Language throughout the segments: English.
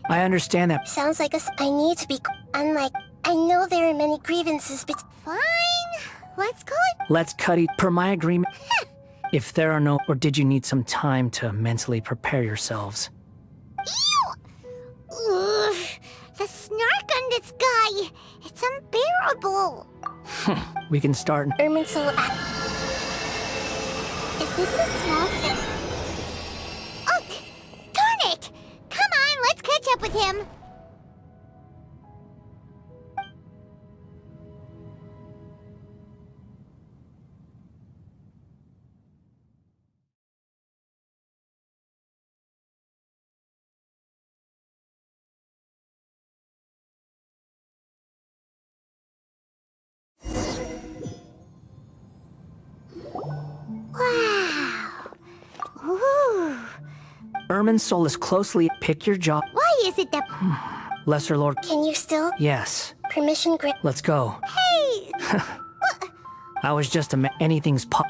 I understand that. Sounds like I need to be unlike. I know there are many grievances, but Fine. Let's call it. Let's cut it per my agreement. If there are no, or did you need some time to mentally prepare yourselves? Ew! Ugh, the snark on this guy. It's unbearable. We can start. Irminsul. Is this a small thing? Ugh! Darn it! Come on, let's catch up with him. Wow. Ooh. Irminsul is closely. Pick your jaw. Why is it that... Lesser Lord. Can you still? Yes. Permission grant. Let's go. Hey! I was just anything's pop.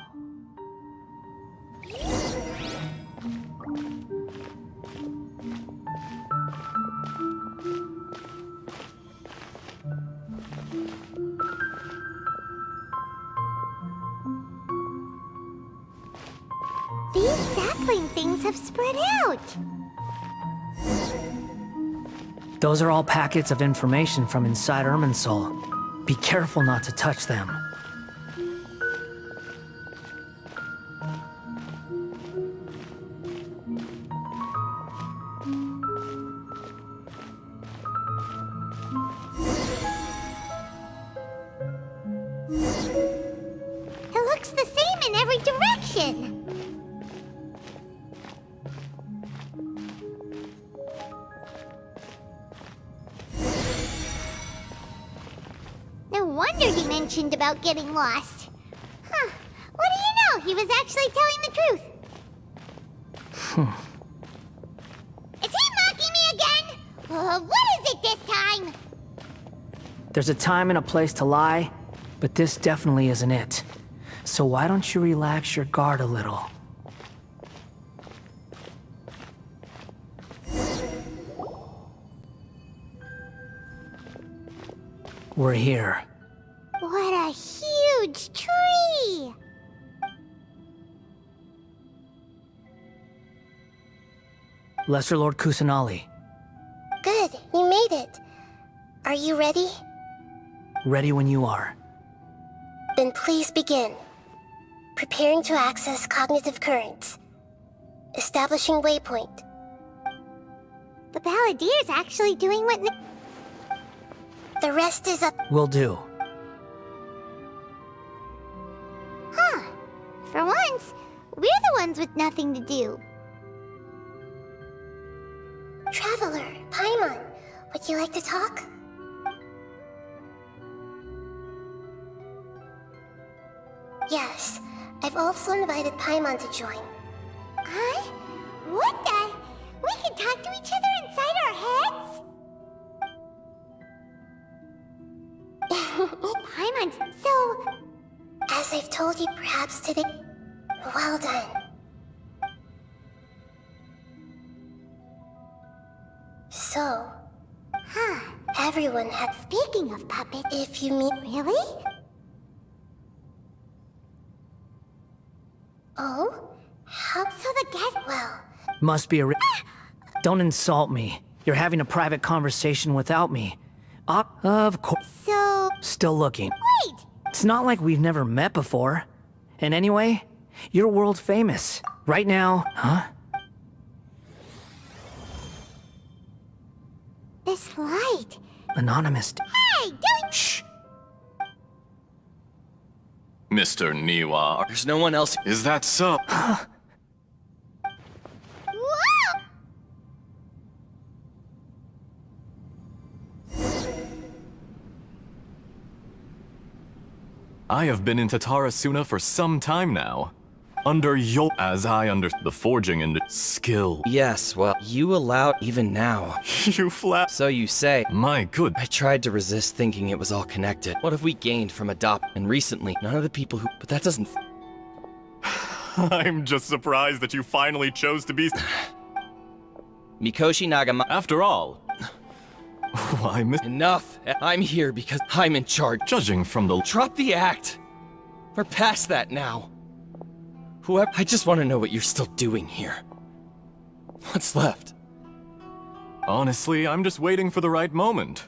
These sapling things have spread out. Those are all packets of information from inside Irminsul. Be careful not to touch them. It looks the same in every direction. No wonder he mentioned about getting lost. Huh. What do you know? He was actually telling the truth. Is he mocking me again? What is it this time? There's a time and a place to lie, but this definitely isn't it. So why don't you relax your guard a little? We're here. What a huge tree! Lesser Lord Kusanali. Good, you made it. Are you ready? Ready when you are. Then please begin. Preparing to access cognitive currents. Establishing waypoint. The Balladier's actually doing what... The rest is up. Will do. Huh. For once, we're the ones with nothing to do. Traveler, Paimon, would you like to talk? Yes, I've also invited Paimon to join. Huh? What the? We can talk to each other inside our heads? Paimon's so... As I've told you perhaps today, well done. So, everyone had... Speaking of puppets... If you meet... Really? Oh? How... So the guest... Well, Must be a Don't insult me. You're having a private conversation without me. Of course. So... Still looking. Wait! It's not like we've never met before. And anyway, you're world famous. Right now, huh? This light... Anonymous. Hey, don't... Shh. Mr. Niwa. There's no one else. Is that so? Whoa! I have been in Tatarasuna for some time now. Under your... As I the forging and skill. Yes, well, you allowed even now. You flap. So you say. My good. I tried to resist thinking it was all connected. What have we gained from adopt? And recently, none of the people who... But that doesn't... I'm just surprised that you finally chose to be... Mikoshi Nagama... After all, Why, Enough! I'm here because I'm in charge. judging from the... Drop the act! We're past that now. Whoever... I just want to know what you're still doing here. What's left? Honestly, I'm just waiting for the right moment.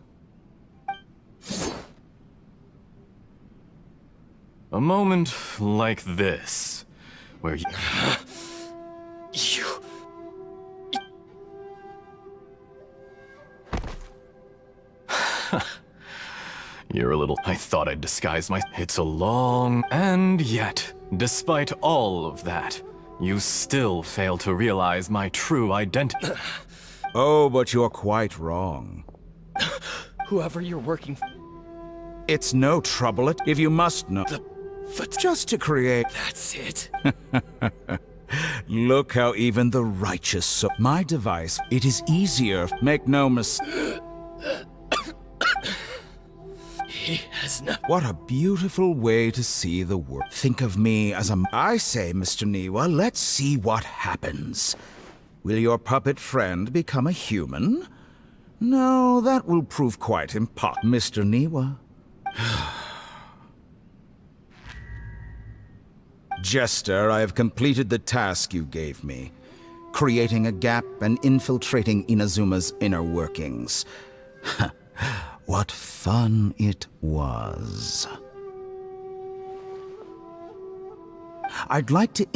A moment like this, where you... You... You're a little... I thought I'd disguise my... It's a long... And yet, despite all of that, you still fail to realize my true identity. Oh, but you're quite wrong. Whoever you're working for... It's no trouble if you must know. Just to create... That's it. Look how even the righteous so... My device, it is easier. Make no mistake. He has not... What a beautiful way to see the world. Think of me as a... I say, Mr. Niwa, let's see what happens. Will your puppet friend become a human? No, that will prove quite impossible, Mr. Niwa. Jester, I have completed the task you gave me. Creating a gap and infiltrating Inazuma's inner workings. What fun it was. I'd like to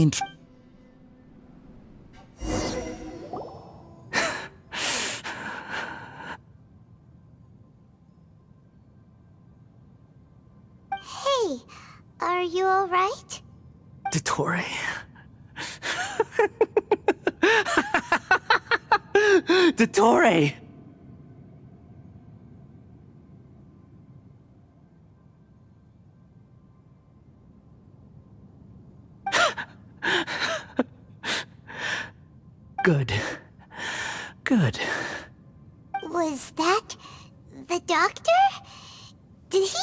Hey, are you alright? Dottore. Dottore! Good. Good. Was that the doctor? Did he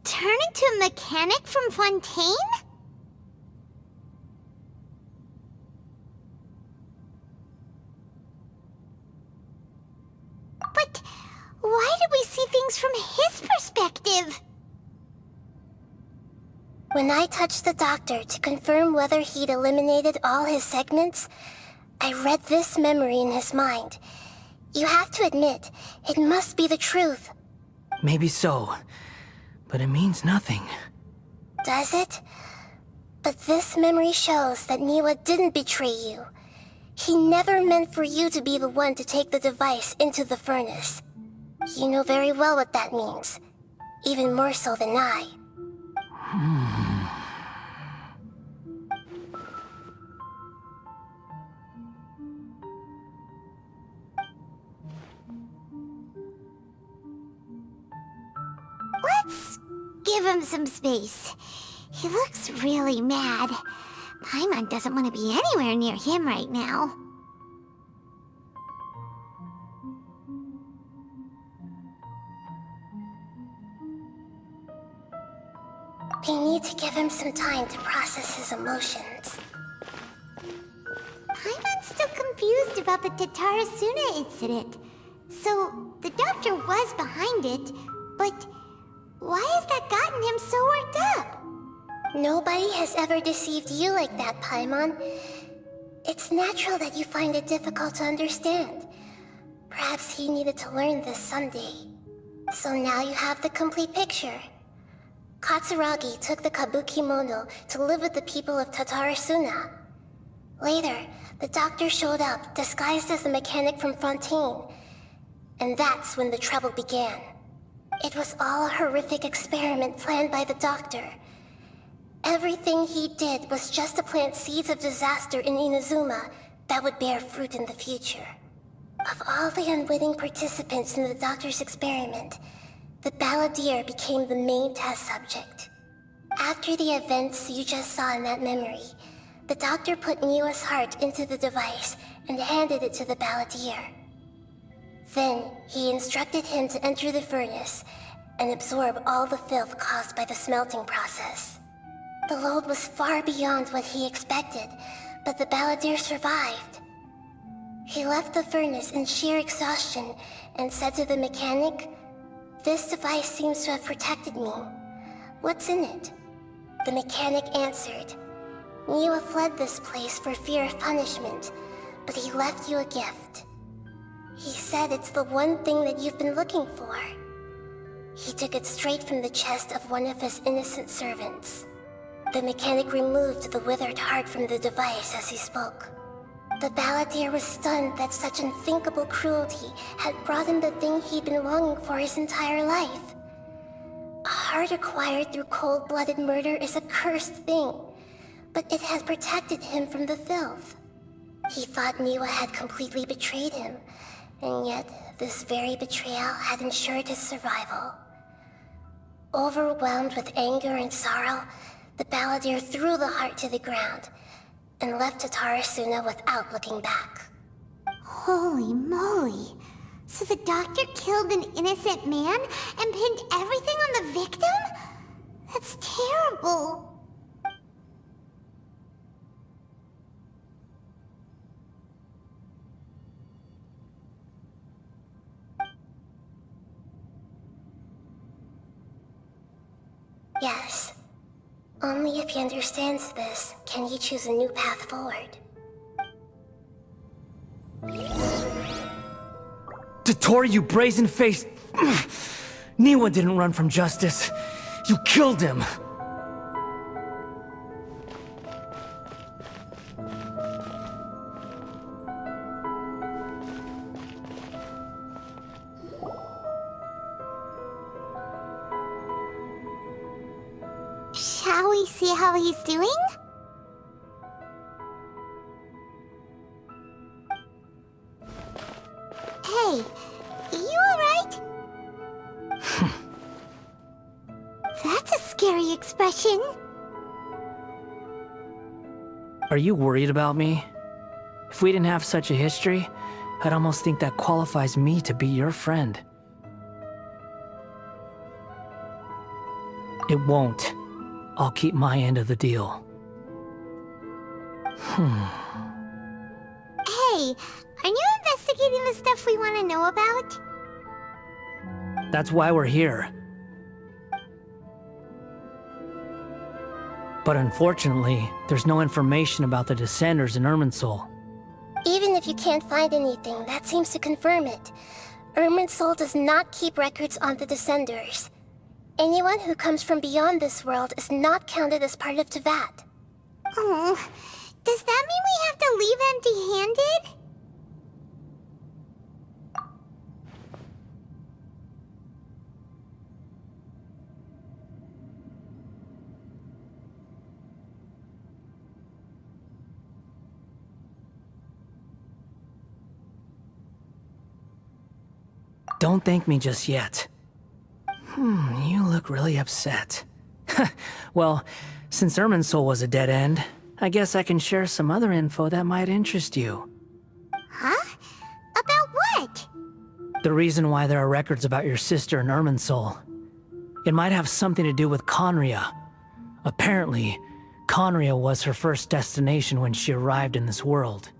turn into a mechanic from Fontaine? But why did we see things from his perspective? When I touched the doctor to confirm whether he'd eliminated all his segments, I read this memory in his mind. You have to admit, it must be the truth. Maybe so, but it means nothing. Does it? But this memory shows that Niwa didn't betray you. He never meant for you to be the one to take the device into the furnace. You know very well what that means. Even more so than I. Let's give him some space. He looks really mad. Paimon doesn't want to be anywhere near him right now. They need to give him some time to process his emotions. Paimon's still confused about the Tatarasuna incident. So, the doctor was behind it, but why has that gotten him so worked up? Nobody has ever deceived you like that, Paimon. It's natural that you find it difficult to understand. Perhaps he needed to learn this someday. So now you have the complete picture. Katsuragi took the Kabukimono to live with the people of Tatarasuna. Later, the doctor showed up, disguised as the mechanic from Fontaine. And that's when the trouble began. It was all a horrific experiment planned by the doctor. Everything he did was just to plant seeds of disaster in Inazuma that would bear fruit in the future. Of all the unwitting participants in the doctor's experiment, the balladeer became the main test subject. After the events you just saw in that memory, the doctor put Niwa's heart into the device and handed it to the balladeer. Then, he instructed him to enter the furnace and absorb all the filth caused by the smelting process. The load was far beyond what he expected, but the balladeer survived. He left the furnace in sheer exhaustion and said to the mechanic, "This device seems to have protected me. What's in it?" The mechanic answered, "Niwa fled this place for fear of punishment, but he left you a gift. He said it's the one thing that you've been looking for." He took it straight from the chest of one of his innocent servants. The mechanic removed the withered heart from the device as he spoke. The balladeer was stunned that such unthinkable cruelty had brought him the thing he'd been longing for his entire life. A heart acquired through cold-blooded murder is a cursed thing, but it has protected him from the filth. He thought Niwa had completely betrayed him, and yet this very betrayal had ensured his survival. Overwhelmed with anger and sorrow, the balladeer threw the heart to the ground and left Tatarasuna without looking back. Holy moly. So the doctor killed an innocent man and pinned everything on the victim? That's terrible. Yes. Only if he understands this can he choose a new path forward. Dottore, you brazen-faced... Niwa didn't run from justice. You killed him. Shall we see how he's doing? Hey, you alright? That's a scary expression. Are you worried about me? If we didn't have such a history, I'd almost think that qualifies me to be your friend. It won't. I'll keep my end of the deal. Hey, are you investigating the stuff we want to know about? That's why we're here. But unfortunately, there's no information about the Descenders in Irminsul. Even if you can't find anything, that seems to confirm it. Irminsul does not keep records on the Descenders. Anyone who comes from beyond this world is not counted as part of Teyvat. Oh, does that mean we have to leave empty-handed? Don't thank me just yet. You look really upset. Well, since Irminsul was a dead end, I guess I can share some other info that might interest you. Huh? About what? The reason why there are records about your sister in Irminsul. It might have something to do with Conria. Apparently, Conria was her first destination when she arrived in this world.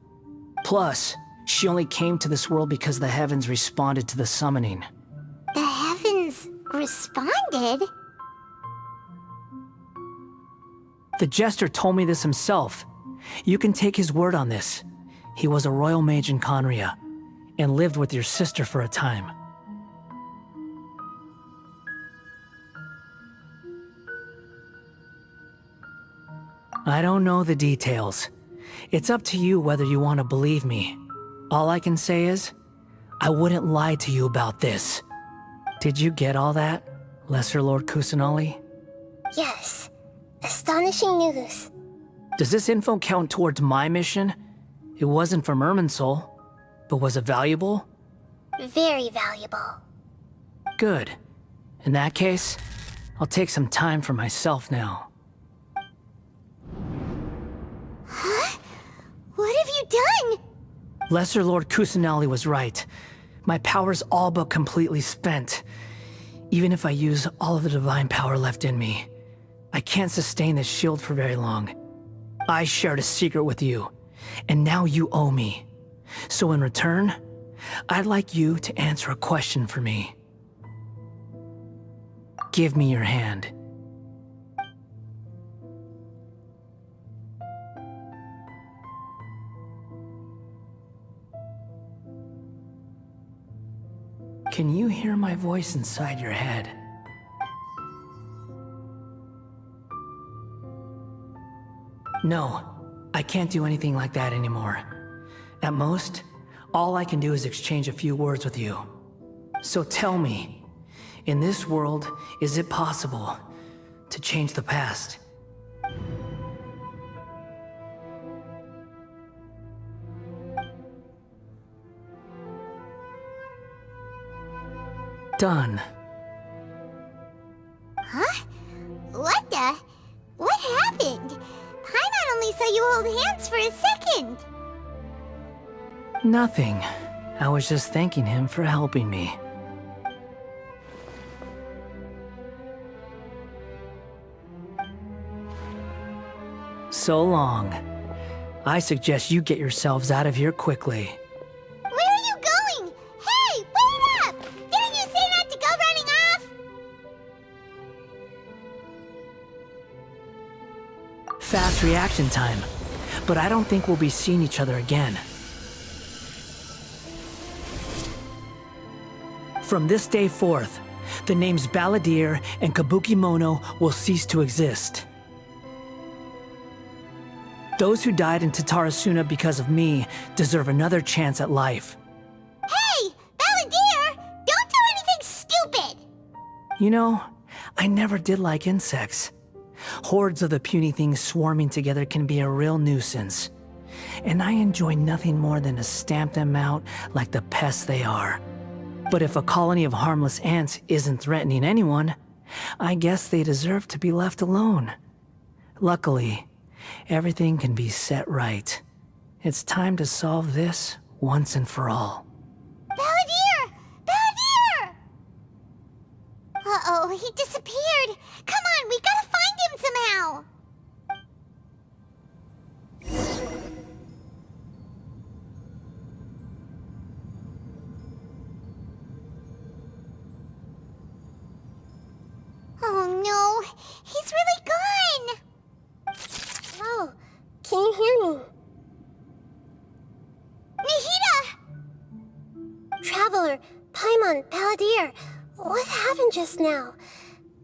Plus, she only came to this world because the heavens responded to the summoning. The heavens responded? The Jester told me this himself. You can take his word on this. He was a royal mage in Conria, and lived with your sister for a time. I don't know the details. It's up to you whether you want to believe me. All I can say is, I wouldn't lie to you about this. Did you get all that, Lesser Lord Kusanali? Yes. Astonishing news. Does this info count towards my mission? It wasn't from Irminsul, but was it valuable? Very valuable. Good. In that case, I'll take some time for myself now. Huh? What have you done? Lesser Lord Kusanali was right. My power's all but completely spent. Even if I use all of the divine power left in me, I can't sustain this shield for very long. I shared a secret with you, and now you owe me. So in return, I'd like you to answer a question for me. Give me your hand. Can you hear my voice inside your head? No, I can't do anything like that anymore. At most, all I can do is exchange a few words with you. So tell me, in this world, is it possible to change the past? Done. Huh? What the? What happened? Paimon only saw you hold hands for a second. Nothing. I was just thanking him for helping me. So long. I suggest you get yourselves out of here quickly. Where are you going? Hey, wait up! Didn't you say not to go running off? Fast reaction time. But I don't think we'll be seeing each other again. From this day forth, the names Balladeer and Kabukimono will cease to exist. Those who died in Tatarasuna because of me deserve another chance at life. Hey, Balladeer! Don't do anything stupid! You know, I never did like insects. Hordes of the puny things swarming together can be a real nuisance. And I enjoy nothing more than to stamp them out like the pests they are. But if a colony of harmless ants isn't threatening anyone, I guess they deserve to be left alone. Luckily, everything can be set right. It's time to solve this once and for all. Balladeer! Balladeer! Uh-oh, he disappeared. Come on, we gotta find him somehow. Oh no, he's really gone. Oh, can you hear me? Nahida! Traveler, Paimon, Balladeer, what happened just now?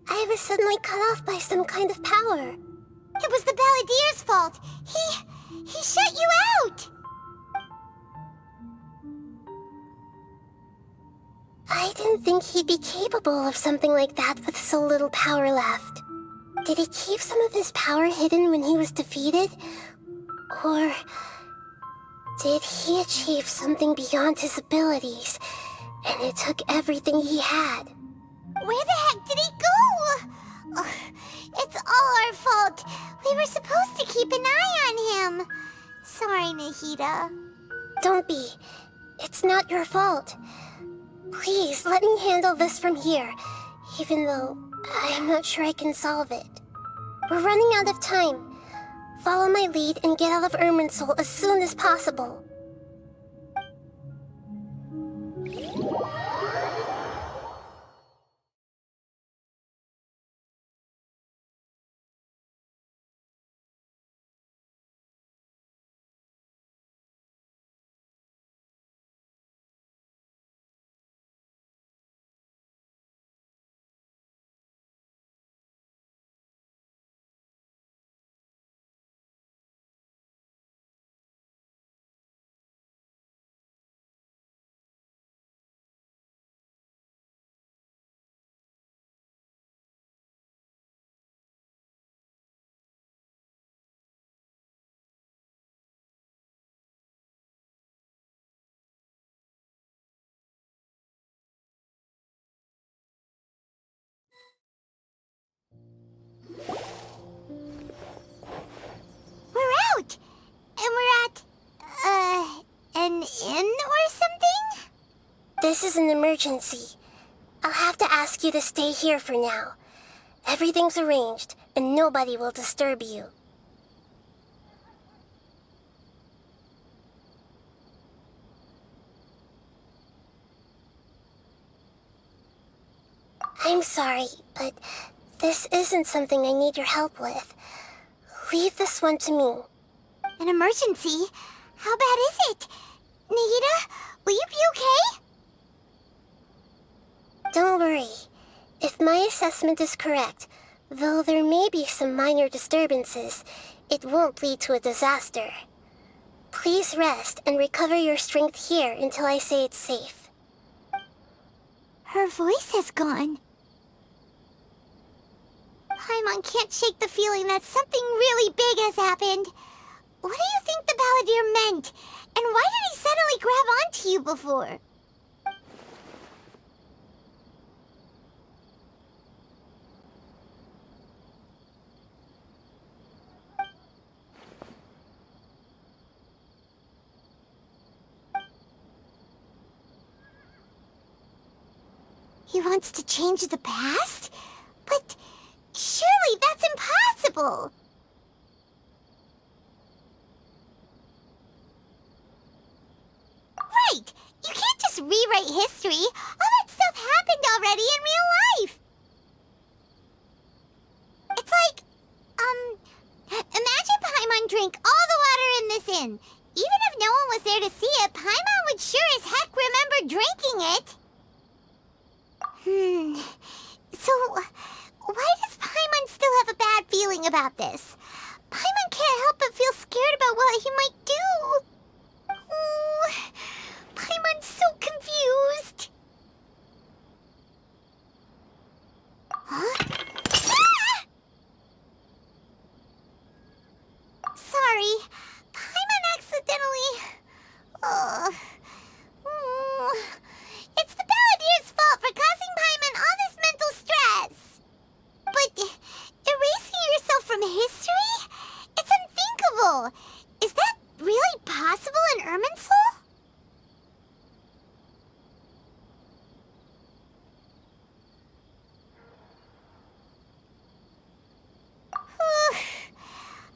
I was suddenly cut off by some kind of power. It was the Balladeer's fault. He shut you out. I didn't think he'd be capable of something like that with so little power left. Did he keep some of his power hidden when he was defeated? Or did he achieve something beyond his abilities, and it took everything he had? Where the heck did he go? Ugh, it's all our fault. We were supposed to keep an eye on him. Sorry, Nahida. Don't be. It's not your fault. Please, let me handle this from here, even though I'm not sure I can solve it. We're running out of time. Follow my lead and get out of Irminsul as soon as possible. We're out! And we're at, an inn or something? This is an emergency. I'll have to ask you to stay here for now. Everything's arranged, and nobody will disturb you. I'm sorry, but this isn't something I need your help with. Leave this one to me. An emergency? How bad is it? Nahida, will you be okay? Don't worry. If my assessment is correct, though there may be some minor disturbances, it won't lead to a disaster. Please rest and recover your strength here until I say it's safe. Her voice has gone. Paimon can't shake the feeling that something really big has happened. What do you think the balladeer meant? And why did he suddenly grab onto you before? He wants to change the past? But surely that's impossible! Right! You can't just rewrite history! All that stuff happened already in real life! It's like, imagine Paimon drank all the water in this inn. Even if no one was there to see it, Paimon would sure as heck remember drinking it! So, why does Paimon still have a bad feeling about this? Paimon can't help but feel scared about what he might do. Oh, Paimon's so confused. Huh? Ah! Sorry, Paimon accidentally... It's the Balladeer's fault for causing Paimon all this mental stress. But erasing yourself from history? It's unthinkable. Is that really possible in Irminsul?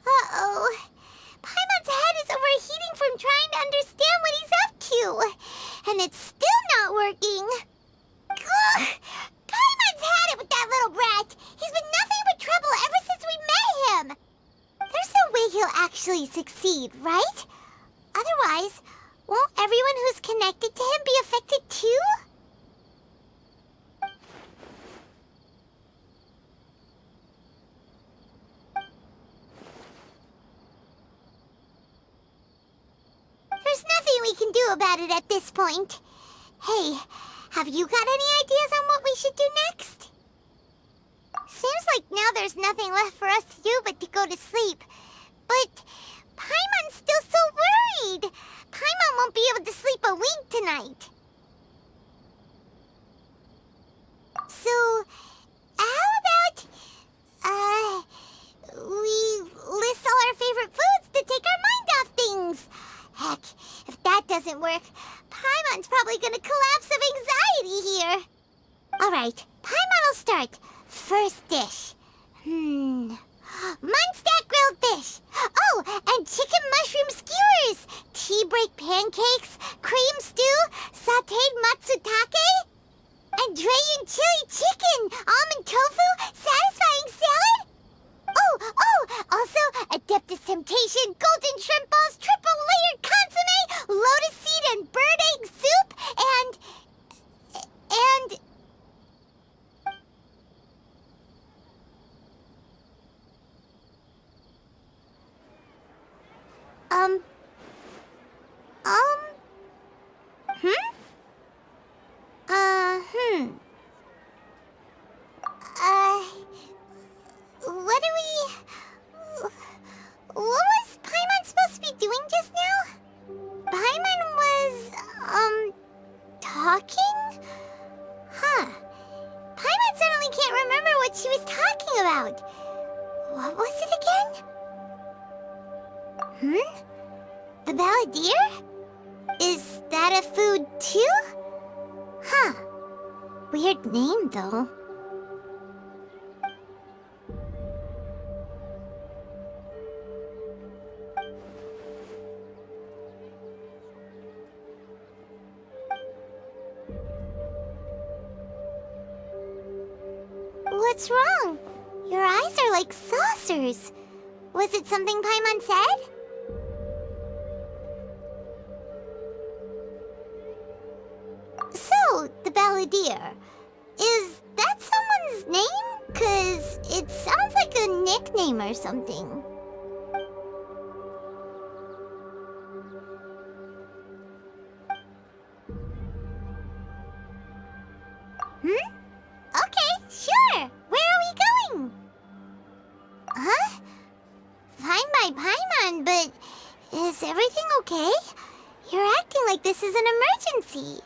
Uh-oh. Paimon's head is overheating from trying to understand what he's up to. And it's still not working. Ugh! Paimon's had it with that little brat. He's been nothing but trouble ever since we met him. There's no way he'll actually succeed, right? Otherwise, won't everyone who's connected to him be affected too? There's nothing we can do about it at this point. Hey, have you got any ideas on what we should do next? Seems like now there's nothing left for us to do but to go to sleep. But Paimon's still so worried. Paimon won't be able to sleep a wink tonight. So, how about, we list all our favorite foods to take our mind off things? Heck, if that doesn't work, Paimon's probably gonna collapse of anxiety here. Alright, Paimon will start. First dish. Munstack grilled fish. Oh, and chicken mushroom skewers. Tea break pancakes, cream stew, sauteed matsutake, and dragon chili chicken, almond tofu, satisfying salad. Also, Adeptus Temptation, golden shrimp balls, triple layered consomme, lotus seed and bird egg soup, and... What do we... What was Paimon supposed to be doing just now? Paimon was, talking? Huh. Paimon suddenly can't remember what she was talking about. What was it again? The balladeer? Is that a food too? Huh. Weird name, though. What's wrong? Your eyes are like saucers. Was it something Paimon said? So, the balladeer. Is that someone's name? 'Cause it sounds like a nickname or something. Okay, sure. Where are we going? Huh? Fine by Paimon, but is everything okay? You're acting like this is an emergency.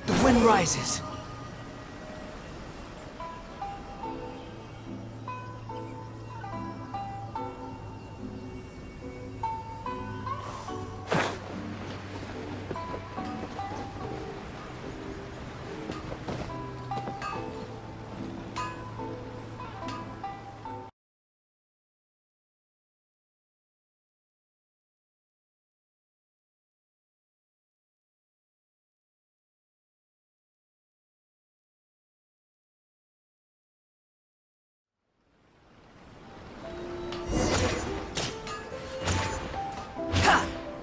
The wind rises.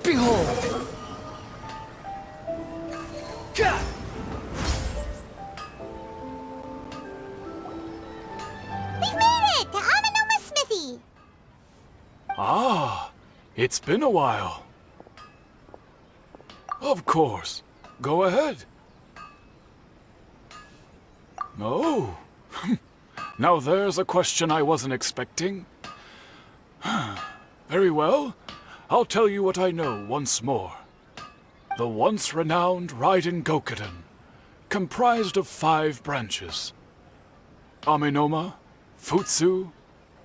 Behold! We've made it to Amenoma Smithy. Ah, it's been a while. Of course. Go ahead. Oh. Now there's a question I wasn't expecting. Very well. I'll tell you what I know once more. The once renowned Raiden Gokuden, comprised of 5 branches. Amenoma, Futsu,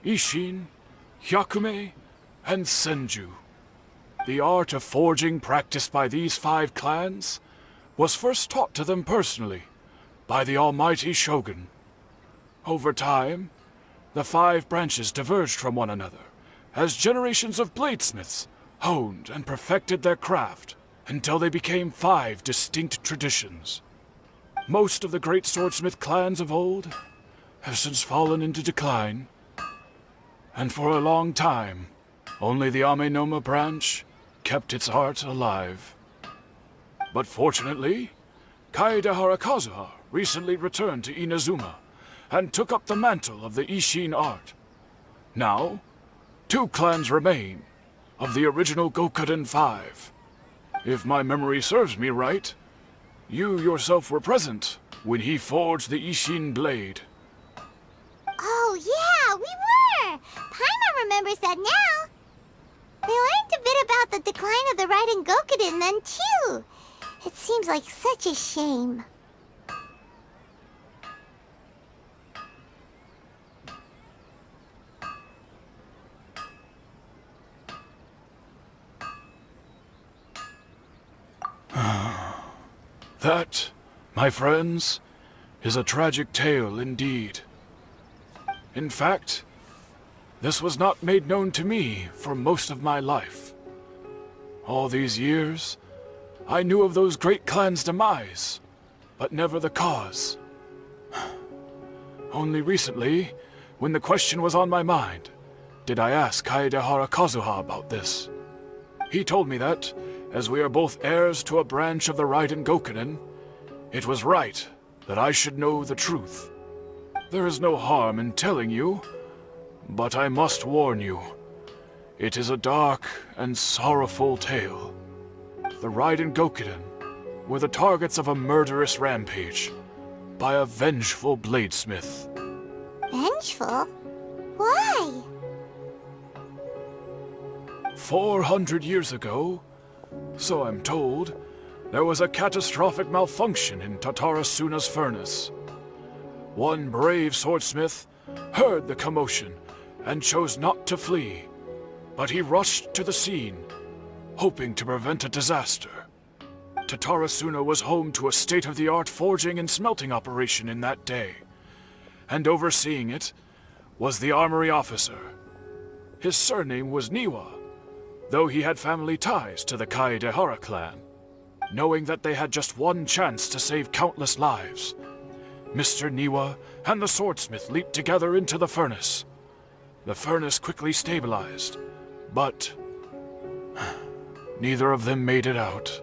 Ishin, Hyakume, and Senju. The art of forging practiced by these 5 clans was first taught to them personally by the almighty Shogun. Over time, the 5 branches diverged from one another as generations of bladesmiths honed and perfected their craft until they became 5 distinct traditions. Most of the great swordsmith clans of old have since fallen into decline, and for a long time, only the Amenoma branch kept its art alive. But fortunately, Kaede Harakazuha recently returned to Inazuma and took up the mantle of the Ishin art. Now, 2 clans remain of the original Gokuden 5. If my memory serves me right, you yourself were present when he forged the Ishin blade. Oh yeah, we were! Paimon remembers that now. We learned a bit about the decline of the Raiden Gokuden then too. It seems like such a shame. That, my friends, is a tragic tale indeed. In fact, this was not made known to me for most of my life. All these years, I knew of those great clans' demise, but never the cause. Only recently, when the question was on my mind, did I ask Kaedehara Kazuha about this. He told me that, as we are both heirs to a branch of the Raiden Gokunin, it was right that I should know the truth. There is no harm in telling you, but I must warn you. It is a dark and sorrowful tale. The Raiden Gokunin were the targets of a murderous rampage by a vengeful bladesmith. Vengeful? Why? 400 years ago, so I'm told, there was a catastrophic malfunction in Tatarasuna's furnace. One brave swordsmith heard the commotion and chose not to flee, but he rushed to the scene, hoping to prevent a disaster. Tatarasuna was home to a state-of-the-art forging and smelting operation in that day, and overseeing it was the armory officer. His surname was Niwa, though he had family ties to the Kaedehara clan. Knowing that they had just one chance to save countless lives, Mr. Niwa and the swordsmith leaped together into the furnace. The furnace quickly stabilized, but neither of them made it out.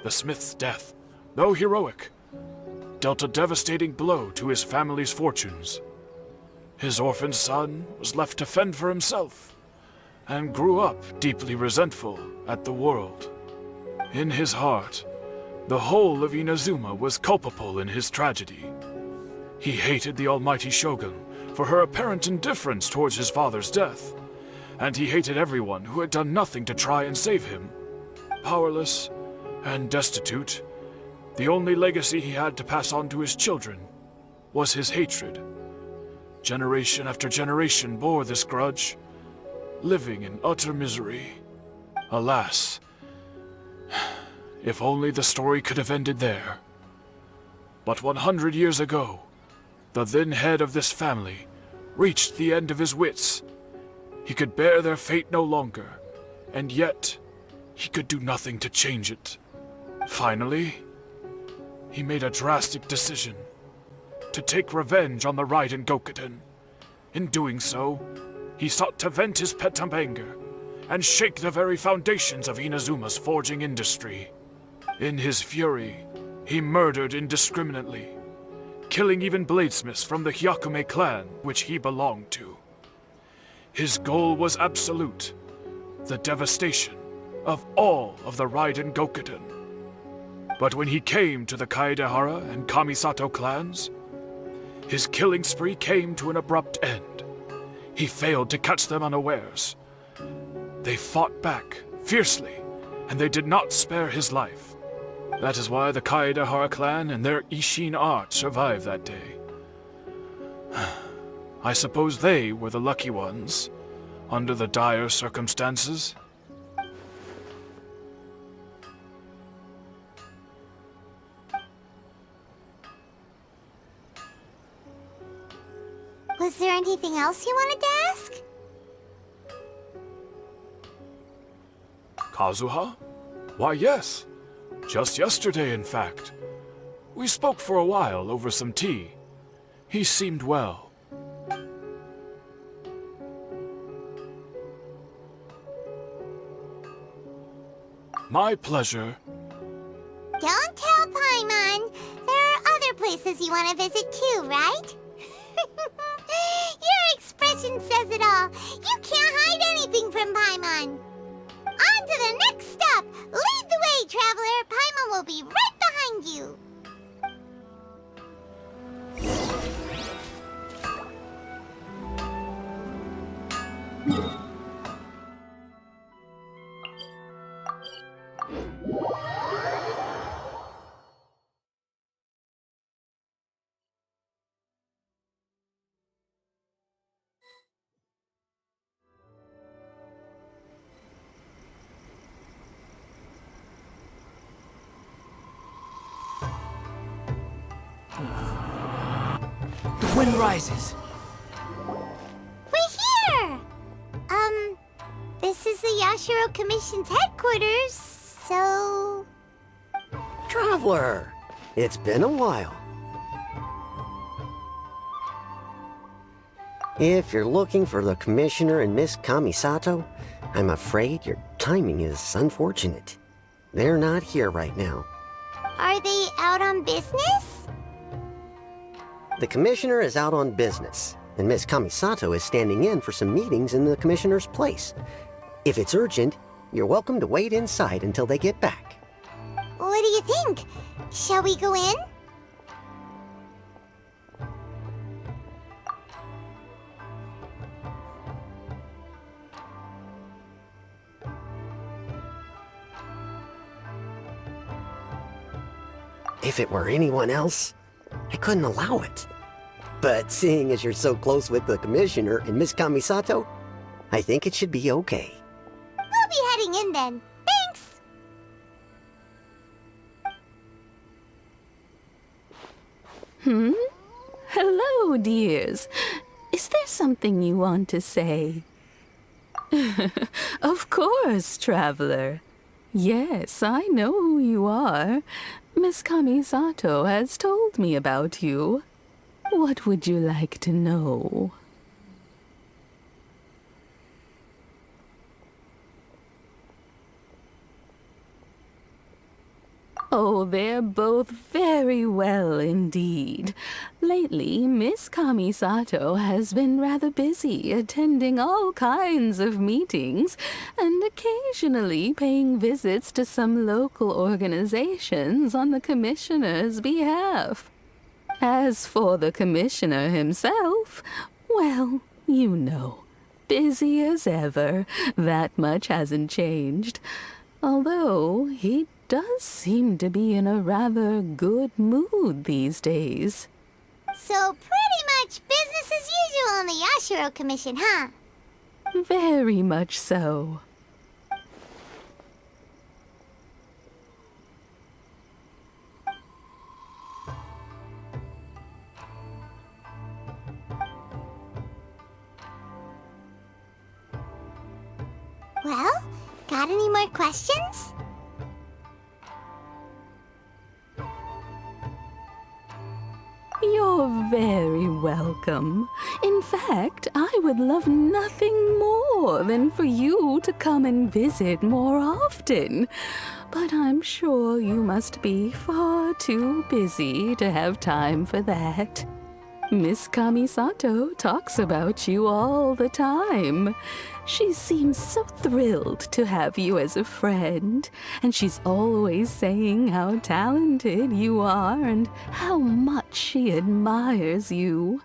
The smith's death, though heroic, dealt a devastating blow to his family's fortunes. His orphaned son was left to fend for himself, and grew up deeply resentful at the world. In his heart, the whole of Inazuma was culpable in his tragedy. He hated the almighty shogun for her apparent indifference towards his father's death, and he hated everyone who had done nothing to try and save him. Powerless and destitute, the only legacy he had to pass on to his children was his hatred. Generation after generation bore this grudge, living in utter misery. Alas, if only the story could have ended there. But 100 years ago, the then head of this family reached the end of his wits. He could bear their fate no longer, and yet he could do nothing to change it. Finally, he made a drastic decision to take revenge on the Raiden Gokunin. In doing so, he sought to vent his pent up anger and shake the very foundations of Inazuma's forging industry. In his fury, he murdered indiscriminately, killing even bladesmiths from the Hyakume clan which he belonged to. His goal was absolute, the devastation of all of the Raiden Gokunin. But when he came to the Kaedehara and Kamisato clans, his killing spree came to an abrupt end. He failed to catch them unawares. They fought back fiercely, and they did not spare his life. That is why the Kaedehara clan and their Ishin art survived that day. I suppose they were the lucky ones, under the dire circumstances. Was there anything else you wanted to ask? Kazuha? Why, yes. Just yesterday, in fact. We spoke for a while over some tea. He seemed well. My pleasure. Don't tell Paimon. There are other places you want to visit too, right? Your expression says it all. You can't hide anything from Paimon. On to the next stop. Lead the way, traveler. Paimon will be right behind you. The wind rises. the Yashiro Commission's headquarters, so... Traveler! It's been a while. If you're looking for the Commissioner and Miss Kamisato, I'm afraid your timing is unfortunate. They're not here right now. Are they out on business? The Commissioner is out on business, and Miss Kamisato is standing in for some meetings in the Commissioner's place. If it's urgent, you're welcome to wait inside until they get back. What do you think? Shall we go in? If it were anyone else, I couldn't allow it. But seeing as you're so close with the Commissioner and Miss Kamisato, I think it should be okay. We'll be heading in then. Thanks! Hello, dears. Is there something you want to say? Of course, traveler. Yes, I know who you are. Miss Kamisato has told me about you. What would you like to know? Oh, they're both very well indeed. Lately, Miss Kamisato has been rather busy attending all kinds of meetings and occasionally paying visits to some local organizations on the Commissioner's behalf. As for the Commissioner himself, well, you know, busy as ever. That much hasn't changed. Although he does seem to be in a rather good mood these days. So pretty much business as usual in the Yashiro Commission, huh? Very much so. Well, got any more questions? You're very welcome. In fact, I would love nothing more than for you to come and visit more often. But I'm sure you must be far too busy to have time for that. Miss Kamisato talks about you all the time. She seems so thrilled to have you as a friend, and she's always saying how talented you are and how much she admires you.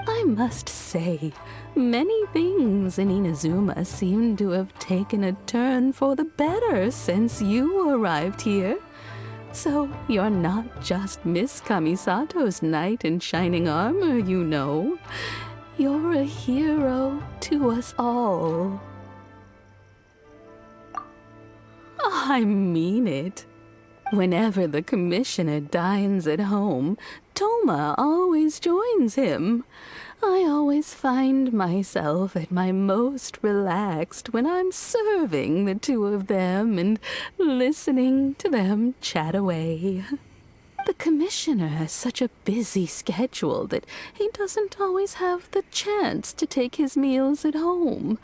I must say, many things in Inazuma seem to have taken a turn for the better since you arrived here. So you're not just Miss Kamisato's knight in shining armor, you know. You're a hero to us all. I mean it. Whenever the Commissioner dines at home, Toma always joins him. I always find myself at my most relaxed when I'm serving the two of them and listening to them chat away. The Commissioner has such a busy schedule that he doesn't always have the chance to take his meals at home,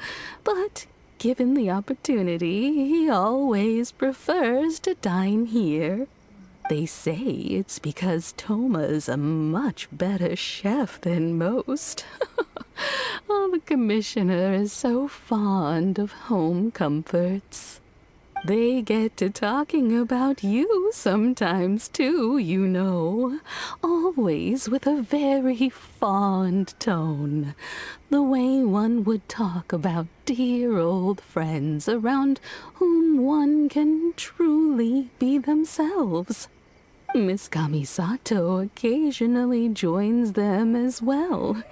but given the opportunity, he always prefers to dine here. They say it's because Toma's a much better chef than most. Oh, the Commissioner is so fond of home comforts. They get to talking about you sometimes, too, you know. Always with a very fond tone. The way one would talk about dear old friends around whom one can truly be themselves. Miss Kamisato occasionally joins them as well.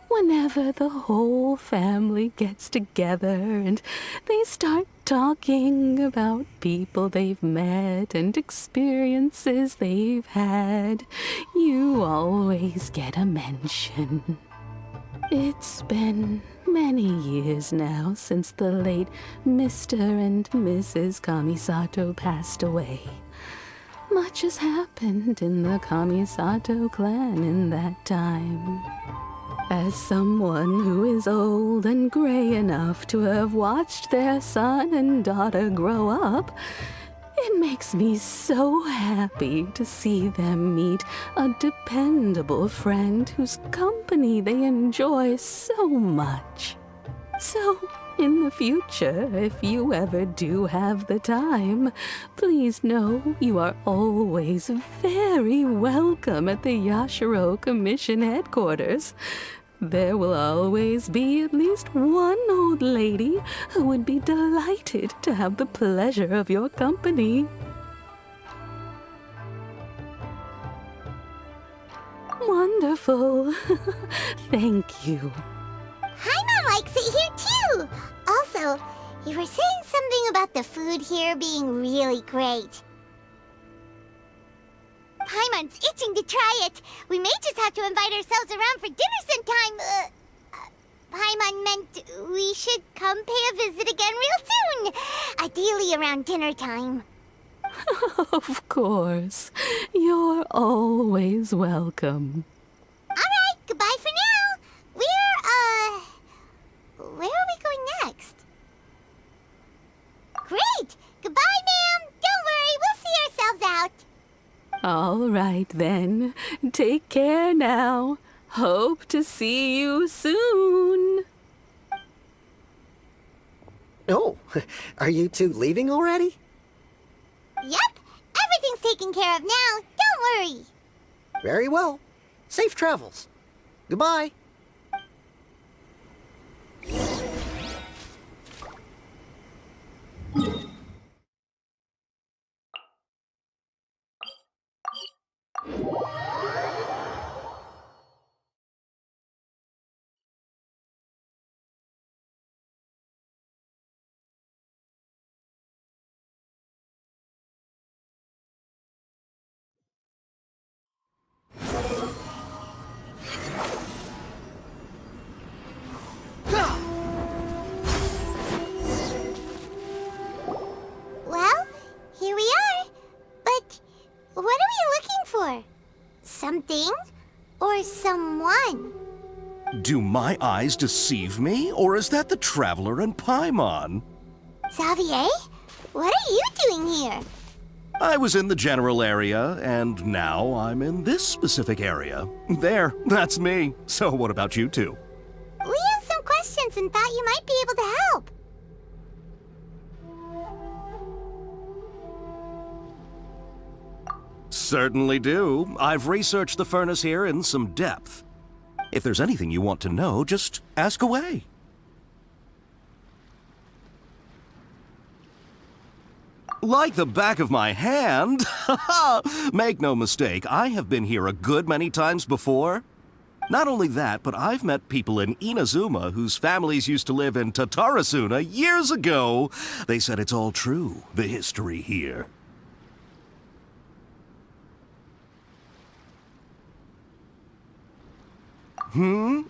Whenever the whole family gets together and they start talking about people they've met and experiences they've had, you always get a mention. It's been many years now since the late Mr. and Mrs. Kamisato passed away. Much has happened in the Kamisato clan in that time. As someone who is old and gray enough to have watched their son and daughter grow up, it makes me so happy to see them meet a dependable friend whose company they enjoy so much. So, in the future, if you ever do have the time, please know you are always very welcome at the Yashiro Commission headquarters. There will always be at least one old lady who would be delighted to have the pleasure of your company. Wonderful. Thank you. Paimon likes it here too! Also, you were saying something about the food here being really great. Paimon's itching to try it. We may just have to invite ourselves around for dinner sometime. Paimon meant we should come pay a visit again real soon. Ideally around dinner time. Of course. You're always welcome. Alright, goodbye for now. Where are we going next? Great! Goodbye, ma'am! Don't worry, we'll see ourselves out. All right, then. Take care now. Hope to see you soon. Oh, are you two leaving already? Yep, everything's taken care of now. Don't worry. Very well. Safe travels. Goodbye. Well, here we are. But what are we looking for? Something or someone? Do my eyes deceive me, or is that the Traveler and Paimon? Xavier? What are you doing here? I was in the general area, and now I'm in this specific area. There, that's me. So what about you two? We have some questions and thought you might be able to help. Certainly do. I've researched the furnace here in some depth. If there's anything you want to know, just ask away. Like the back of my hand? Make no mistake, I have been here a good many times before. Not only that, but I've met people in Inazuma whose families used to live in Tatarasuna years ago. They said it's all true, the history here.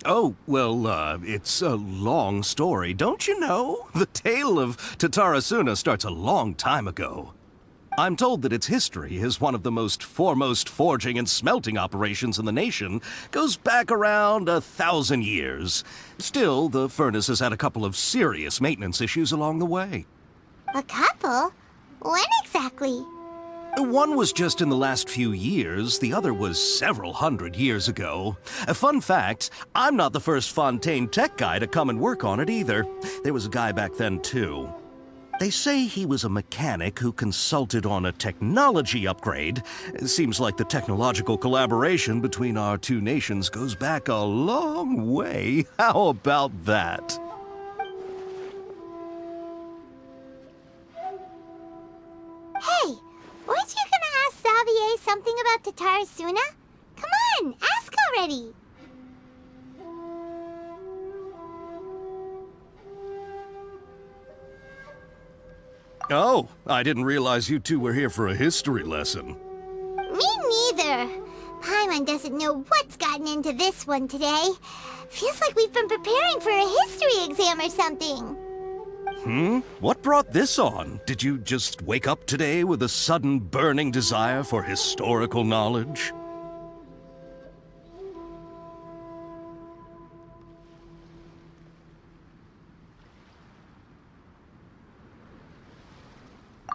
Oh, well, it's a long story, don't you know? The tale of Tatarasuna starts a long time ago. I'm told that its history is one of the most foremost forging and smelting operations in the nation, goes back around 1,000 years. Still, the furnace has had a couple of serious maintenance issues along the way. A couple? When exactly? One was just in the last few years, the other was several hundred years ago. A fun fact, I'm not the first Fontaine tech guy to come and work on it either. There was a guy back then too. They say he was a mechanic who consulted on a technology upgrade. It seems like the technological collaboration between our two nations goes back a long way. How about that? Hey, weren't you gonna ask Xavier something about Tatarasuna? Come on, ask already. Oh, I didn't realize you two were here for a history lesson. Me neither. Paimon doesn't doesn't know what's gotten into this one today. Feels like we've been preparing for a history exam or something. What brought this on? Did you just wake up today with a sudden burning desire for historical knowledge?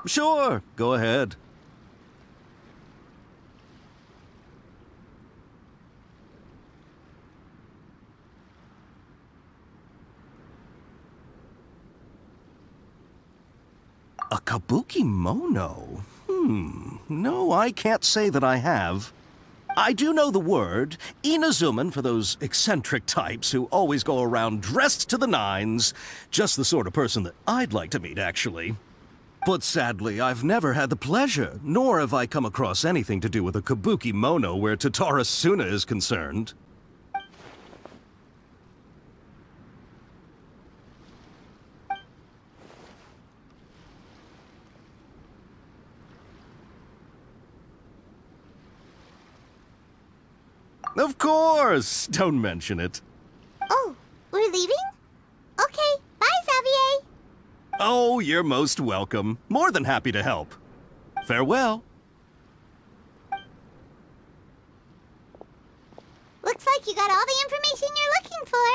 Sure, go ahead. A kabuki mono? No, I can't say that I have. I do know the word, Inazuman for those eccentric types who always go around dressed to the nines. Just the sort of person that I'd like to meet, actually. But sadly, I've never had the pleasure, nor have I come across anything to do with a kabuki mono where Tatara Suna is concerned. Of course! Don't mention it. Oh, we're leaving? Okay, bye, Xavier. Oh, you're most welcome. More than happy to help. Farewell. Looks like you got all the information you're looking for.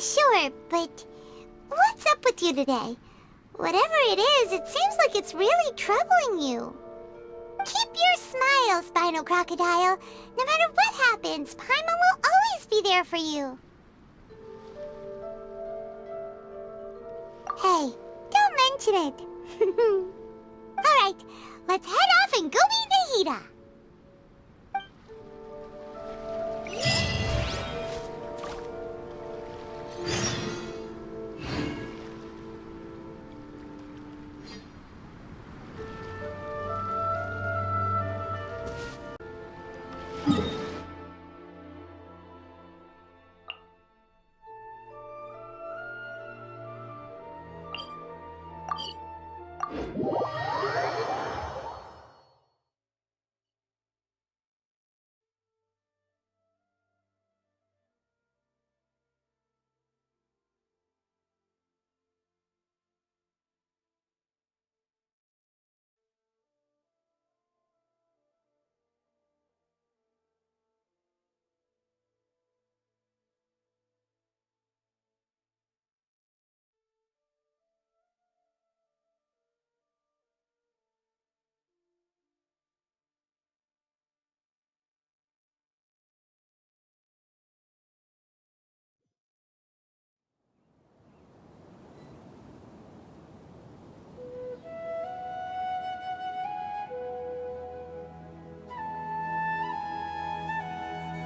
Sure, but what's up with you today? Whatever it is, it seems like it's really troubling you. Keep your smile, Spinal Crocodile. No matter what happens, Paimon will always be there for you. Hey, don't mention it. Alright, let's head off and go meet Nahida.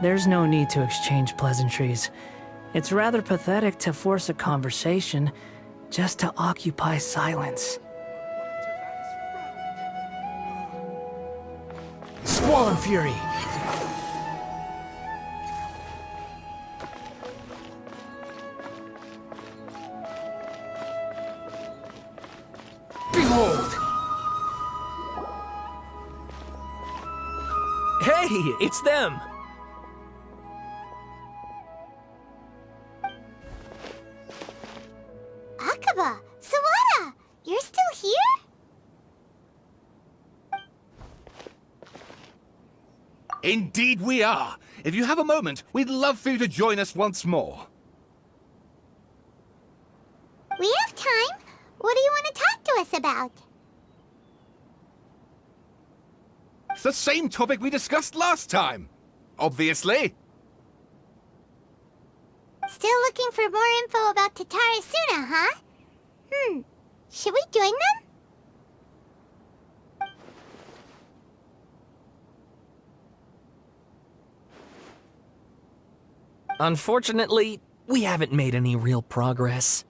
There's no need to exchange pleasantries. It's rather pathetic to force a conversation just to occupy silence. Squall and Fury! Behold! Hey, it's them! Akaba, Sawada, you're still here? Indeed we are. If you have a moment, we'd love for you to join us once more. We have time. What do you want to talk to us about? It's the same topic we discussed last time. Obviously. Still looking for more info about Tatara Suna, huh? Should we join them? Unfortunately, we haven't made any real progress.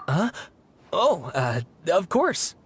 Huh? Oh, of course.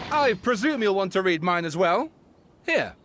I presume you'll want to read mine as well. Here.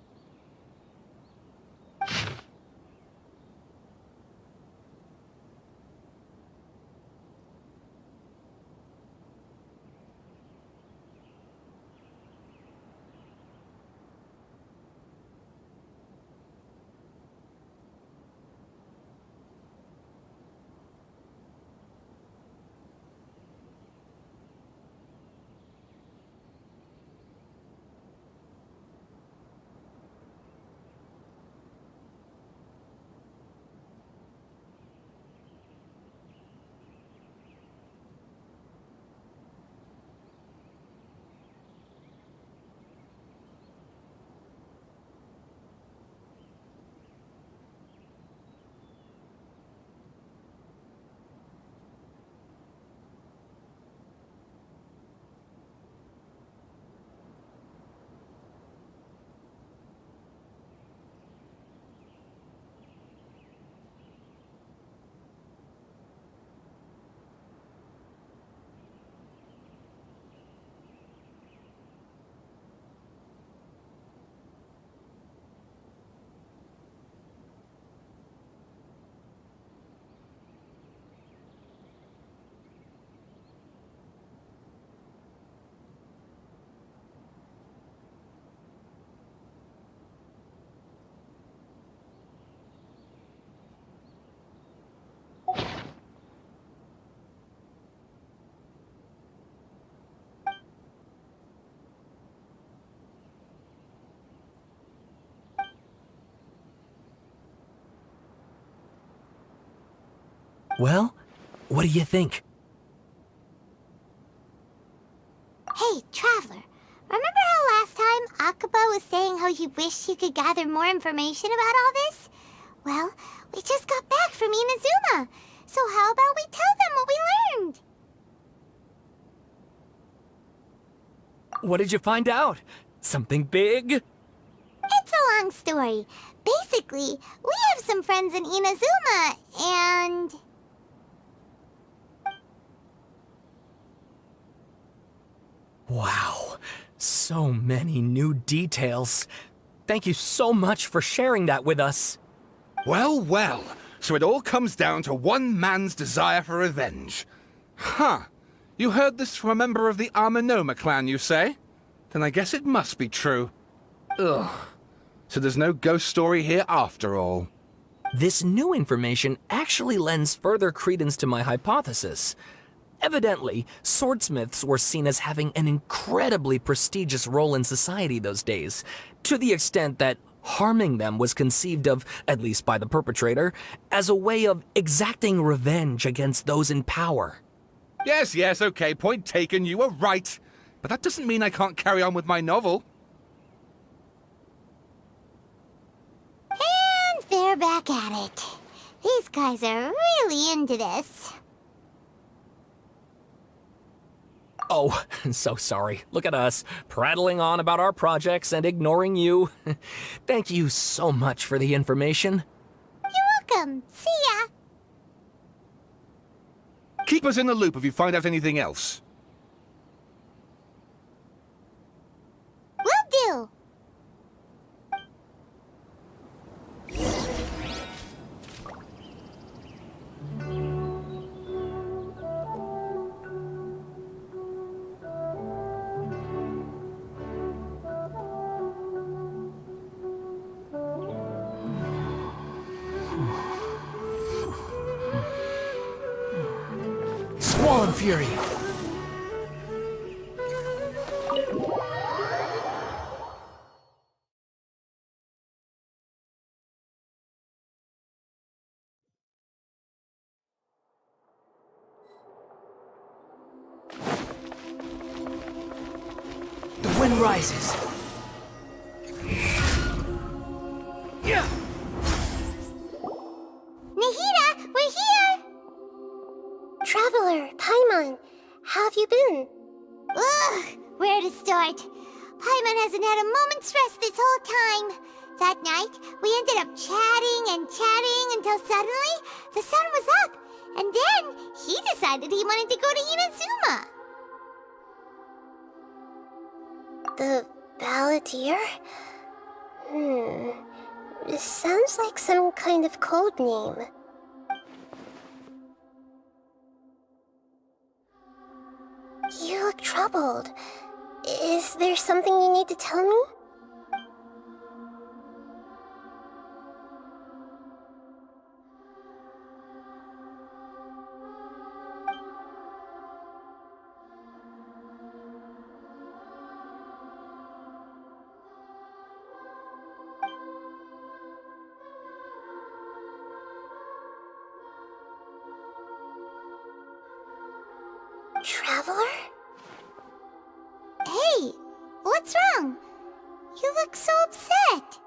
Well, what do you think? Hey, Traveler. Remember how last time Akaba was saying how he wished he could gather more information about all this? Well, we just got back from Inazuma. So how about we tell them what we learned? What did you find out? Something big? It's a long story. Basically, we have some friends in Inazuma, and... Wow, so many new details. Thank you so much for sharing that with us. Well, well. So it all comes down to one man's desire for revenge. Huh. You heard this from a member of the Amenoma clan, you say? Then I guess it must be true. Ugh. So there's no ghost story here after all. This new information actually lends further credence to my hypothesis. Evidently, swordsmiths were seen as having an incredibly prestigious role in society those days, to the extent that harming them was conceived of, at least by the perpetrator, as a way of exacting revenge against those in power. Yes, okay, point taken, you were right. But that doesn't mean I can't carry on with my novel. And they're back at it. These guys are really into this. Oh, so sorry. Look at us, prattling on about our projects and ignoring you. Thank you so much for the information. You're welcome. See ya. Keep us in the loop if you find out anything else. Will do. Squall Fury. The wind rises. Yeah. Nahida, we're here! Traveler, Paimon, how have you been? Ugh, where to start? Paimon hasn't had a moment's rest this whole time. That night, we ended up chatting and chatting until suddenly the sun was up. And then he decided he wanted to go to Inazuma. The balladeer? It sounds like some kind of code name. You look troubled. Is there something you need to tell me? Traveler? Hey, what's wrong? You look so upset.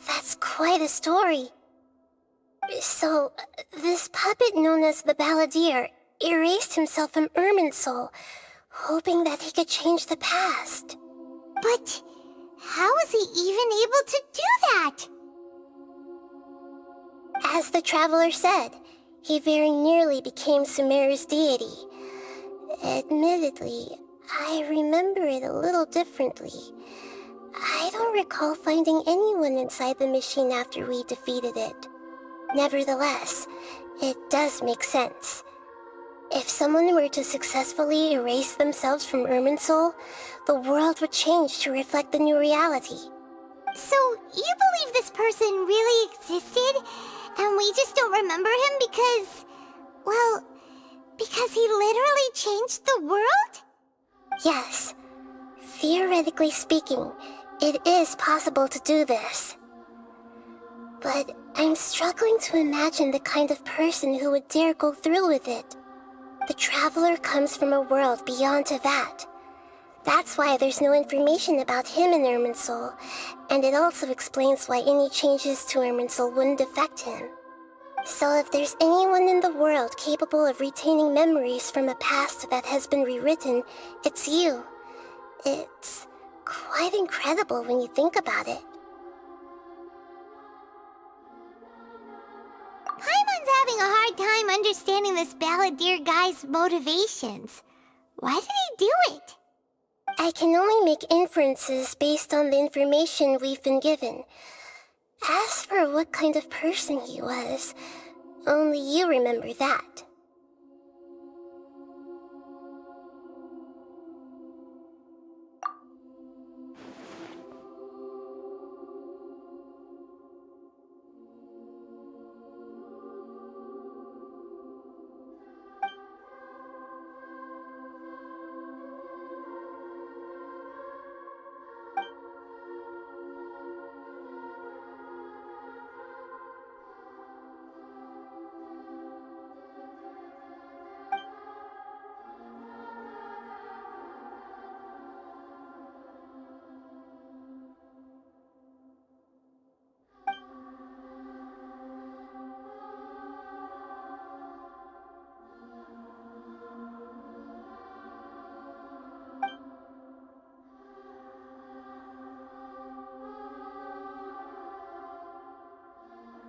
That's quite a story. So, this puppet known as the balladeer erased himself from Irminsul, hoping that he could change the past. But how was he even able to do that? As the traveler said, he very nearly became Sumeru's deity. Admittedly, I remember it a little differently. I don't recall finding anyone inside the machine after we defeated it. Nevertheless, it does make sense. If someone were to successfully erase themselves from Irminsul, the world would change to reflect the new reality. So, you believe this person really existed, and we just don't remember him because... well, because he literally changed the world? Yes. Theoretically speaking, it is possible to do this. But I'm struggling to imagine the kind of person who would dare go through with it. The traveler comes from a world beyond Tevat. That's why there's no information about him in Irminsul, and it also explains why any changes to Irminsul wouldn't affect him. So if there's anyone in the world capable of retaining memories from a past that has been rewritten, it's you. It's quite incredible when you think about it. Paimon's having a hard time understanding this balladeer guy's motivations. Why did he do it? I can only make inferences based on the information we've been given. As for what kind of person he was, only you remember that.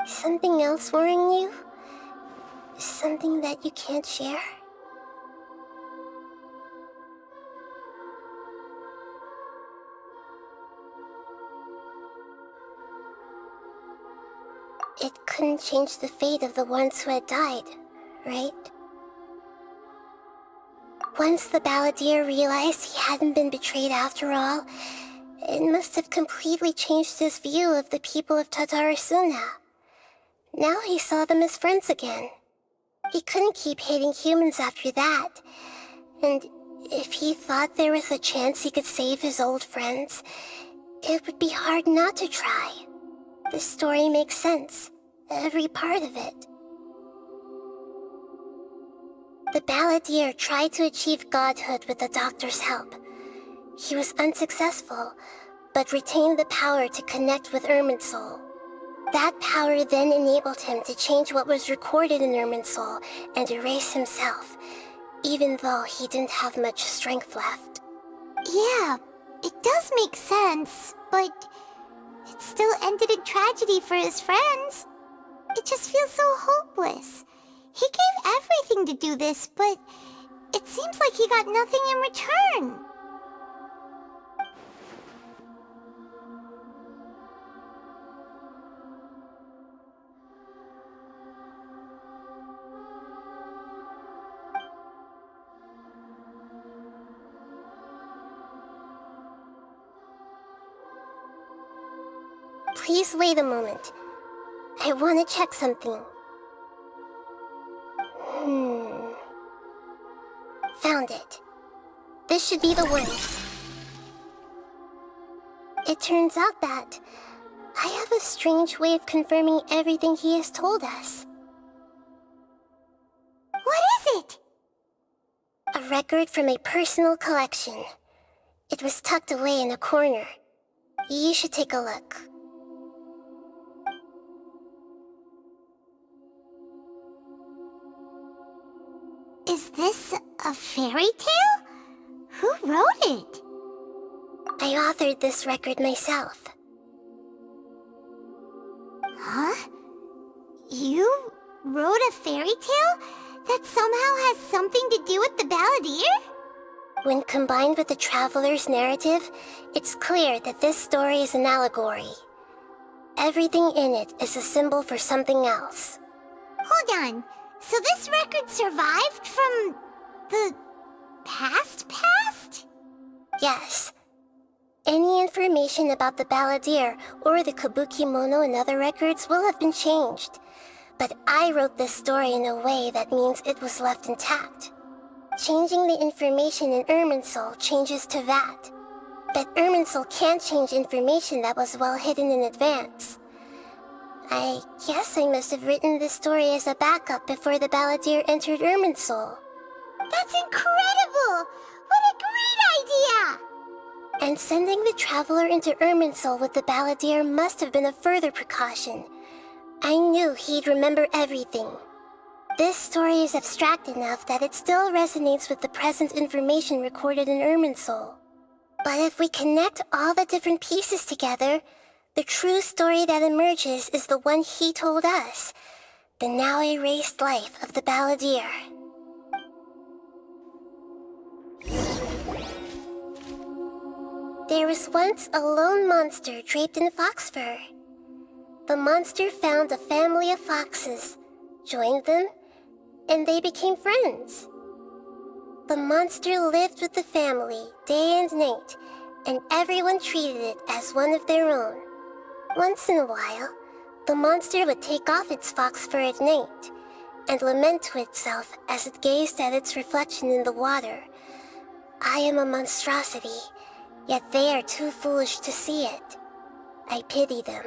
Something else worrying you? Something that you can't share? It couldn't change the fate of the ones who had died, right? Once the balladeer realized he hadn't been betrayed after all, it must have completely changed his view of the people of Tatarasuna. Now he saw them as friends again. He couldn't keep hating humans after that. And if he thought there was a chance he could save his old friends, it would be hard not to try. The story makes sense, every part of it. The balladeer tried to achieve godhood with the doctor's help. He was unsuccessful, but retained the power to connect with Irminsul. That power then enabled him to change what was recorded in Irminsul and erase himself, even though he didn't have much strength left. Yeah, it does make sense, but it still ended in tragedy for his friends. It just feels so hopeless. He gave everything to do this, but it seems like he got nothing in return. Please wait a moment. I want to check something. Found it. This should be the one. It turns out that I have a strange way of confirming everything he has told us. What is it? A record from a personal collection. It was tucked away in a corner. You should take a look. Is this a fairy tale? Who wrote it? I authored this record myself. Huh? You wrote a fairy tale that somehow has something to do with the balladeer? When combined with the traveler's narrative, it's clear that this story is an allegory. Everything in it is a symbol for something else. Hold on. So this record survived from the past? Yes. Any information about the balladeer or the kabukimono in other records will have been changed. But I wrote this story in a way that means it was left intact. Changing the information in Irminsul changes to that. But Irminsul can't change information that was well hidden in advance. I guess I must have written this story as a backup before the balladeer entered Irminsul. That's incredible! What a great idea! And sending the traveler into Irminsul with the balladeer must have been a further precaution. I knew he'd remember everything. This story is abstract enough that it still resonates with the present information recorded in Irminsul. But if we connect all the different pieces together, the true story that emerges is the one he told us, the now erased life of the balladeer. There was once a lone monster draped in fox fur. The monster found a family of foxes, joined them, and they became friends. The monster lived with the family day and night, and everyone treated it as one of their own. Once in a while, the monster would take off its fox fur at night and lament to itself as it gazed at its reflection in the water. I am a monstrosity, yet they are too foolish to see it. I pity them.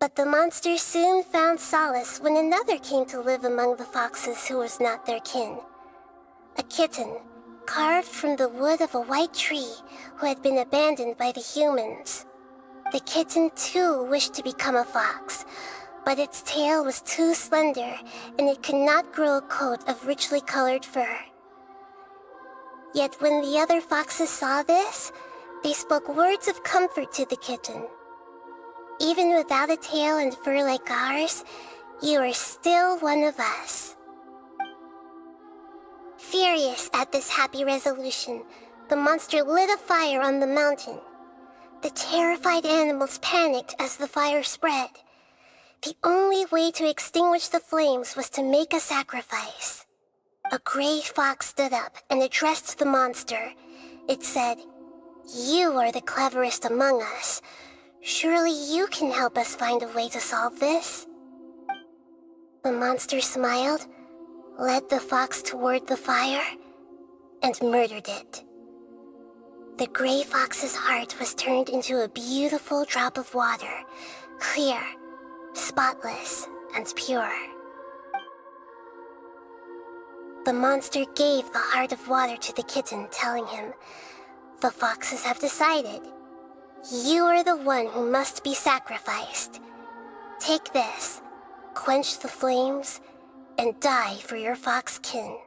But the monster soon found solace when another came to live among the foxes who was not their kin. A kitten, carved from the wood of a white tree who had been abandoned by the humans. The kitten too wished to become a fox, but its tail was too slender and it could not grow a coat of richly colored fur. Yet when the other foxes saw this, they spoke words of comfort to the kitten. Even without a tail and fur like ours, you are still one of us. Furious at this happy resolution, the monster lit a fire on the mountain. The terrified animals panicked as the fire spread. The only way to extinguish the flames was to make a sacrifice. A gray fox stood up and addressed the monster. It said, "You are the cleverest among us. Surely you can help us find a way to solve this." The monster smiled, led the fox toward the fire, and murdered it. The gray fox's heart was turned into a beautiful drop of water, clear, spotless, and pure. The monster gave the heart of water to the kitten, telling him, "The foxes have decided. You are the one who must be sacrificed. Take this, quench the flames, and die for your fox kin."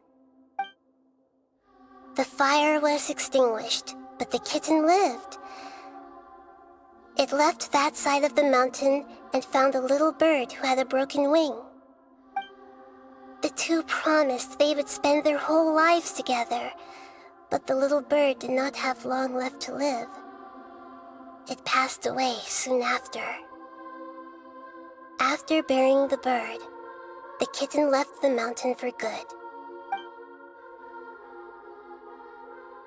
The fire was extinguished, but the kitten lived. It left that side of the mountain and found a little bird who had a broken wing. The two promised they would spend their whole lives together, but the little bird did not have long left to live. It passed away soon after. After burying the bird, the kitten left the mountain for good.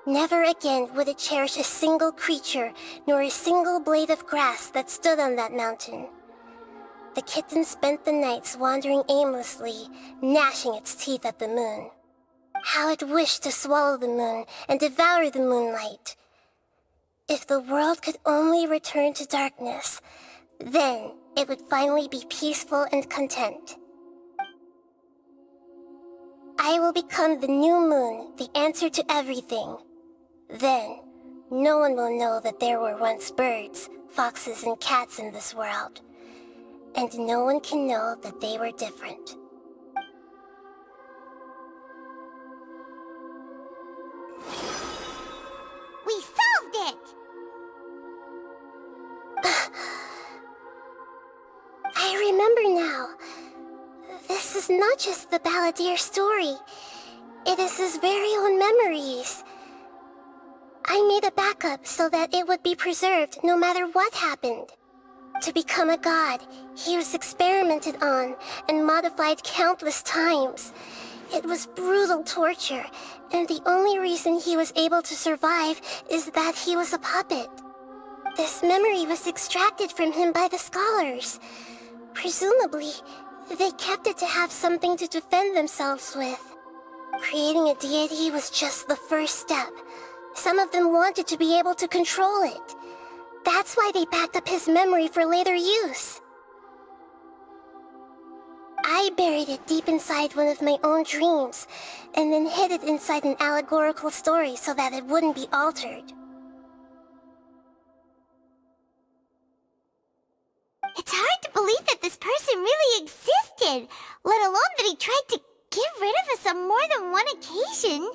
Never again would it cherish a single creature, nor a single blade of grass that stood on that mountain. The kitten spent the nights wandering aimlessly, gnashing its teeth at the moon. How it wished to swallow the moon and devour the moonlight. If the world could only return to darkness, then it would finally be peaceful and content. I will become the new moon, the answer to everything. Then, no one will know that there were once birds, foxes, and cats in this world. And no one can know that they were different. We solved it! I remember now. This is not just the Balladeer story. It is his very own memories. I made a backup so that it would be preserved no matter what happened. To become a god, he was experimented on and modified countless times. It was brutal torture, and the only reason he was able to survive is that he was a puppet. This memory was extracted from him by the scholars. Presumably, they kept it to have something to defend themselves with. Creating a deity was just the first step. Some of them wanted to be able to control it. That's why they backed up his memory for later use. I buried it deep inside one of my own dreams, and then hid it inside an allegorical story so that it wouldn't be altered. It's hard to believe that this person really existed, let alone that he tried to get rid of us on more than one occasion.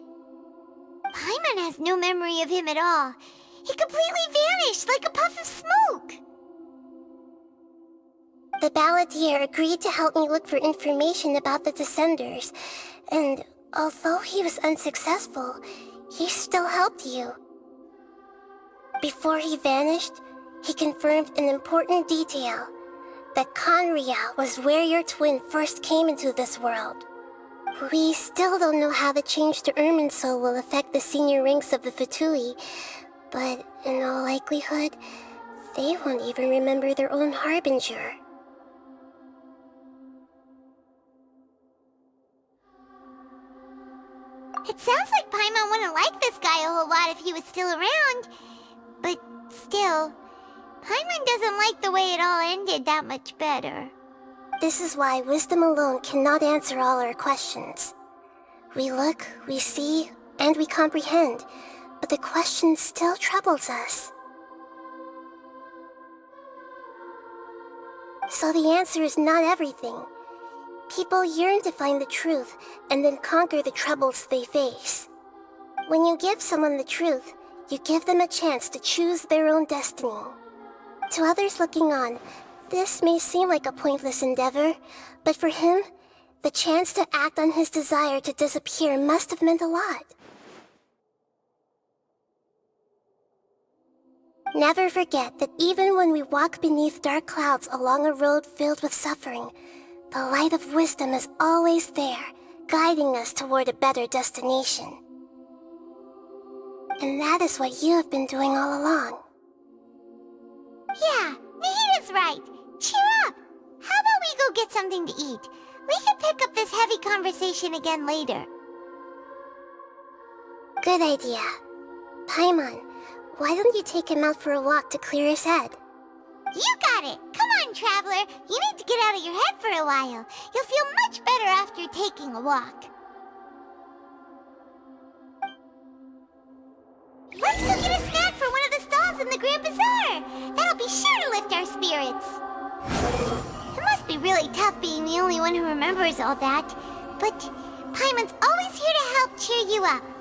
Paimon has no memory of him at all. He completely vanished like a puff of smoke. The Balladeer agreed to help me look for information about the Descenders, and although he was unsuccessful, he still helped you. Before he vanished, he confirmed an important detail, that Conria was where your twin first came into this world. We still don't know how the change to Irminsul will affect the senior ranks of the Fatui, but in all likelihood, they won't even remember their own Harbinger. It sounds like Paimon wouldn't like this guy a whole lot if he was still around. But still, Paimon doesn't like the way it all ended that much better. This is why wisdom alone cannot answer all our questions. We look, we see, and we comprehend, but the question still troubles us. So the answer is not everything. People yearn to find the truth and then conquer the troubles they face. When you give someone the truth, you give them a chance to choose their own destiny. To others looking on, this may seem like a pointless endeavor, but for him, the chance to act on his desire to disappear must have meant a lot. Never forget that even when we walk beneath dark clouds along a road filled with suffering, the light of wisdom is always there, guiding us toward a better destination. And that is what you have been doing all along. Yeah, Nahita's right. Cheer up! How about we go get something to eat? We can pick up this heavy conversation again later. Good idea. Paimon, why don't you take him out for a walk to clear his head? You got it! Come on, Traveler! You need to get out of your head for a while. You'll feel much better after taking a walk. Let's go get a snack from one of the stalls in the Grand Bazaar! That'll be sure to lift our spirits! It must be really tough being the only one who remembers all that. But Paimon's always here to help cheer you up.